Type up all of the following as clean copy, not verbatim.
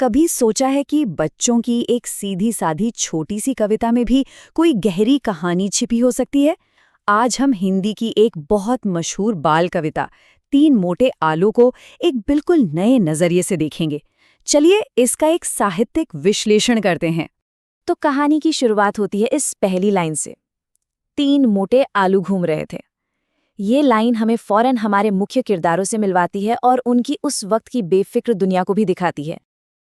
कभी सोचा है कि बच्चों की एक सीधी साधी छोटी सी कविता में भी कोई गहरी कहानी छिपी हो सकती है? आज हम हिंदी की एक बहुत मशहूर बाल कविता तीन मोटे आलू को एक बिल्कुल नए नजरिए से देखेंगे। चलिए इसका एक साहित्यिक विश्लेषण करते हैं। तो कहानी की शुरुआत होती है इस पहली लाइन से। तीन मोटे आलू घूम रहे थे। ये लाइन हमें फौरन हमारे मुख्य किरदारों से मिलवाती है और उनकी उस वक्त की बेफिक्र दुनिया को भी दिखाती है।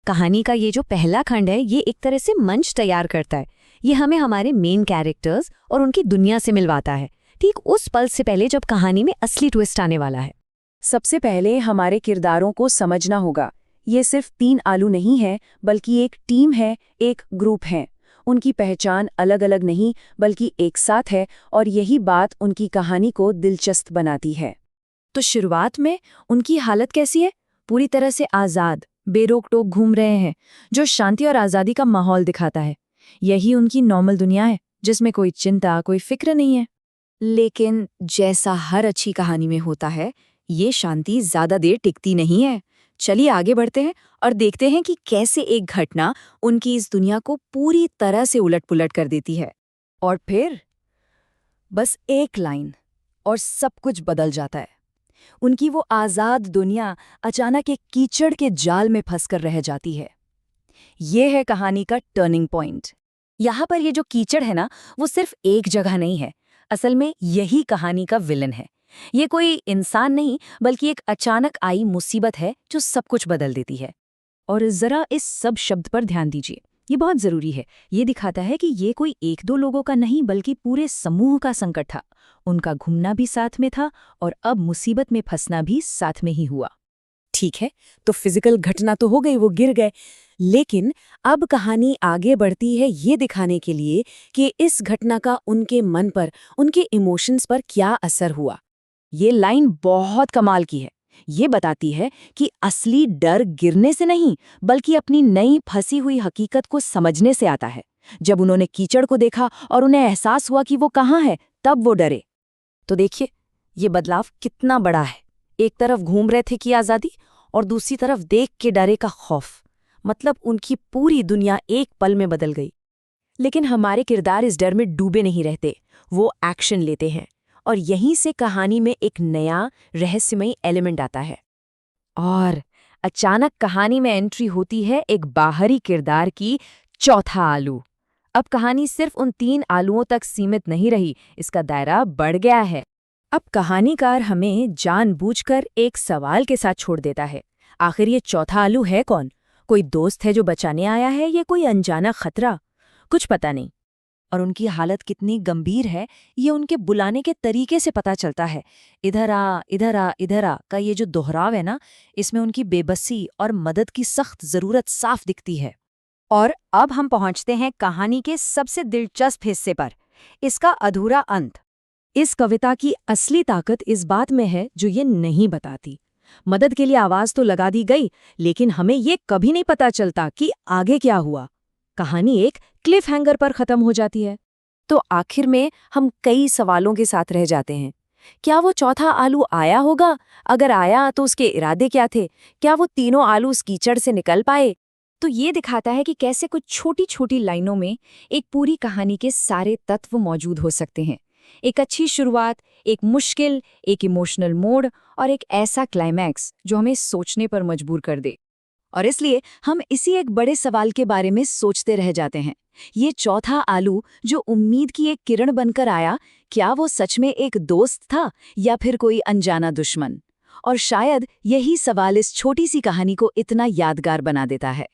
कहानी का ये जो पहला खंड है ये एक तरह से मंच तैयार करता है। ये हमें हमारे मेन कैरेक्टर्स और उनकी दुनिया से मिलवाता है, ठीक उस पल से पहले जब कहानी में असली ट्विस्ट आने वाला है। सबसे पहले हमारे किरदारों को समझना होगा। ये सिर्फ तीन आलू नहीं है, बल्कि एक टीम है, एक ग्रुप है। उनकी पहचान अलग अलग नहीं बल्कि एक साथ है, और यही बात उनकी कहानी को दिलचस्प बनाती है। तो शुरुआत में उनकी हालत कैसी है? पूरी तरह से आज़ाद, बेरोक टोक घूम रहे हैं, जो शांति और आज़ादी का माहौल दिखाता है। यही उनकी नॉर्मल दुनिया है, जिसमें कोई चिंता, कोई फिक्र नहीं है। लेकिन जैसा हर अच्छी कहानी में होता है, ये शांति ज्यादा देर टिकती नहीं है। चलिए आगे बढ़ते हैं और देखते हैं कि कैसे एक घटना उनकी इस दुनिया को पूरी तरह से उलट-पुलट कर देती है। और फिर बस एक लाइन और सब कुछ बदल जाता है। उनकी वो आज़ाद दुनिया अचानक एक कीचड़ के जाल में फंसकर रह जाती है। ये है कहानी का टर्निंग पॉइंट। यहाँ पर ये जो कीचड़ है ना, वो सिर्फ एक जगह नहीं है। असल में यही कहानी का विलन है। ये कोई इंसान नहीं, बल्कि एक अचानक आई मुसीबत है जो सब कुछ बदल देती है। और जरा इस सब शब्द पर ध्यान दीजिए, ये बहुत जरूरी है। ये दिखाता है कि ये कोई एक दो लोगों का नहीं, बल्कि पूरे समूह का संकट था। उनका घूमना भी साथ में था और अब मुसीबत में फंसना भी साथ में ही हुआ। ठीक है, तो फिजिकल घटना तो हो गई, वो गिर गए। लेकिन अब कहानी आगे बढ़ती है ये दिखाने के लिए कि इस घटना का उनके मन पर, उनके इमोशंस पर क्या असर हुआ। ये लाइन बहुत कमाल की है। ये बताती है कि असली डर गिरने से नहीं, बल्कि अपनी नई फंसी हुई हकीकत को समझने से आता है। जब उन्होंने कीचड़ को देखा और उन्हें एहसास हुआ कि वो कहाँ है, तब वो डरे। तो देखिए, ये बदलाव कितना बड़ा है। एक तरफ घूम रहे थे कि आज़ादी, और दूसरी तरफ देख के डरे का खौफ। मतलब उनकी पूरी दुनिया एक पल में बदल गई। लेकिन हमारे किरदार इस डर में डूबे नहीं रहते, वो एक्शन लेते हैं। और यहीं से कहानी में एक नया रहस्यमयी एलिमेंट आता है। और अचानक कहानी में एंट्री होती है एक बाहरी किरदार की, चौथा आलू। अब कहानी सिर्फ उन तीन आलुओं तक सीमित नहीं रही, इसका दायरा बढ़ गया है। अब कहानीकार हमें जानबूझकर एक सवाल के साथ छोड़ देता है। आखिर ये चौथा आलू है कौन? कोई दोस्त है जो बचाने आया है, या कोई अनजाना खतरा? कुछ पता नहीं। और उनकी हालत कितनी गंभीर है, ये उनके बुलाने के तरीके से पता चलता है। इधर आ, इधर आ, इधर आ का ये जो दोहराव है ना, इसमें उनकी बेबसी और मदद की सख्त जरूरत साफ दिखती है। और अब हम पहुंचते हैं कहानी के सबसे दिलचस्प हिस्से पर, इसका अधूरा अंत। इस कविता की असली ताकत इस बात में है जो ये नहीं बताती। मदद के लिए आवाज तो लगा दी गई, लेकिन हमें ये कभी नहीं पता चलता कि आगे क्या हुआ। कहानी एक क्लिफ हैंगर पर खत्म हो जाती है। तो आखिर में हम कई सवालों के साथ रह जाते हैं। क्या वो चौथा आलू आया होगा? अगर आया तो उसके इरादे क्या थे? क्या वो तीनों आलू उस कीचड़ से निकल पाए? तो ये दिखाता है कि कैसे कुछ छोटी छोटी लाइनों में एक पूरी कहानी के सारे तत्व मौजूद हो सकते हैं। एक अच्छी शुरुआत, एक मुश्किल, एक इमोशनल मोड़, और एक ऐसा क्लाइमैक्स जो हमें सोचने पर मजबूर कर दे। और इसलिए हम इसी एक बड़े सवाल के बारे में सोचते रह जाते हैं। ये चौथा आलू जो उम्मीद की एक किरण बनकर आया, क्या वो सच में एक दोस्त था या फिर कोई अनजाना दुश्मन? और शायद यही सवाल इस छोटी सी कहानी को इतना यादगार बना देता है।